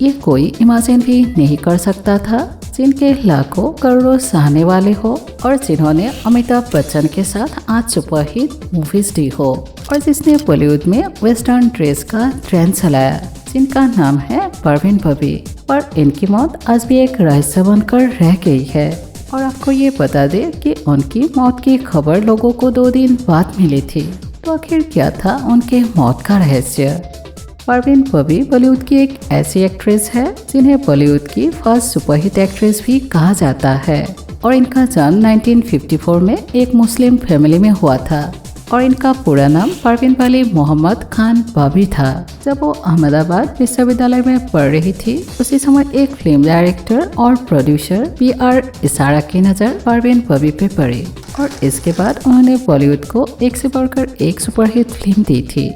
ये कोई इमेजिन भी नहीं कर सकता था, जिनके लाखों करोड़ों चाहने वाले हो और जिन्होंने अमिताभ बच्चन के साथ 8 सुपरहिट मूवीज दी हो और जिसने बॉलीवुड में वेस्टर्न ड्रेस का ट्रेंड चलाया, जिनका नाम है परवीन बबी। और इनकी मौत आज भी एक रहस्य बनकर रह गई है। और आपको ये बता दे कि उनकी मौत की खबर लोगों को 2 दिन बाद मिली थी। तो आखिर क्या था उनके मौत का रहस्य? परवीन बबी बॉलीवुड की एक ऐसी एक्ट्रेस है जिन्हें बॉलीवुड की फर्स्ट सुपरहिट एक्ट्रेस भी कहा जाता है। और इनका जन्म 1954 में एक मुस्लिम फैमिली में हुआ था और इनका पूरा नाम परवीन वली मोहम्मद खान बबी था। जब वो अहमदाबाद विश्वविद्यालय में पढ़ रही थी, उसी समय एक फिल्म डायरेक्टर और प्रोड्यूसर PR इशारा की नज़र परवीन बबी पे पड़ी और इसके बाद उन्होंने बॉलीवुड को एक से बढ़कर एक सुपरहिट फिल्म दी थी।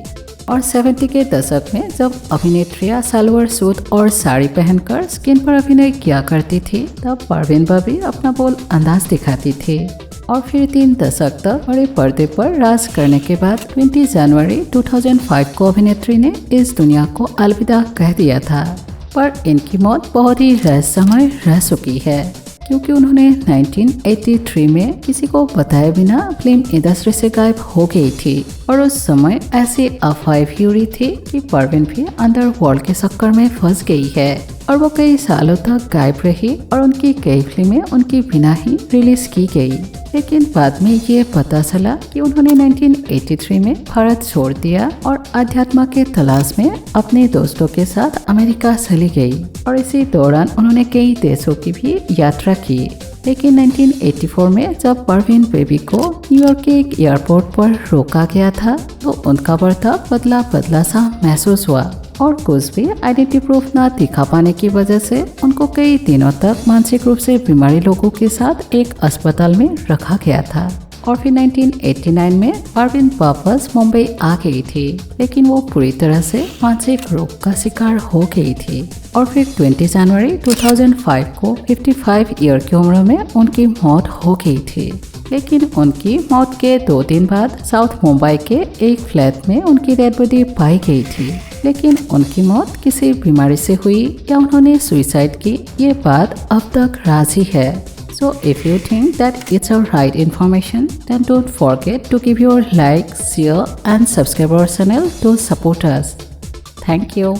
और 70 के दशक में जब अभिनेत्रियां सलवार सूट और साड़ी पहनकर स्क्रीन पर अभिनय किया करती थी, तब परवीन बबी अपना बोल अंदाज दिखाती थी। और फिर 3 दशक तक बड़े पर्दे पर राज करने के बाद 20 जनवरी 2005 को अभिनेत्री ने इस दुनिया को अलविदा कह दिया था। पर इनकी मौत बहुत ही रहस्यमय रह चुकी है, क्योंकि उन्होंने 1983 में किसी को बताए बिना फिल्म इंडस्ट्री से गायब हो गई थी। और उस समय ऐसी अफवाह भी उड़ी थी कि परवीन भी अंडरवर्ल्ड के चक्कर में फंस गई है और वो कई सालों तक गायब रही और उनकी कई फिल्में उनकी बिना ही रिलीज की गई। लेकिन बाद में ये पता चला कि उन्होंने 1983 में भारत छोड़ दिया और अध्यात्म के तलाश में अपने दोस्तों के साथ अमेरिका चली गई। और इसी दौरान उन्होंने कई देशों की भी यात्रा की। लेकिन 1984 में जब परवीन बेबी को न्यूयॉर्क के एक एयरपोर्ट पर रोका गया था, तो उनका बर्ताव बदला बदला सा महसूस हुआ और कुछ भी आइडेंटिटी प्रूफ ना दिखा पाने की वजह से उनको कई दिनों तक मानसिक रूप से बीमारी लोगों के साथ एक अस्पताल में रखा गया था। और फिर 1989 में परवीन वापस मुंबई आ गई थी, लेकिन वो पूरी तरह से मानसिक रोग का शिकार हो गई थी। और फिर 20 जनवरी 2005 को 55 ईयर की उम्र में उनकी मौत हो गई थी। लेकिन उनकी मौत के 2 दिन बाद साउथ मुंबई के एक फ्लैट में उनकी डेड बॉडी पाई गई थी। लेकिन उनकी मौत किसी बीमारी से हुई या उन्होंने सुसाइड की, ये बात अब तक राज ही है। So if you think that it's all right information, then don't forget to give your like, share and subscribe our channel to support us. Thank you.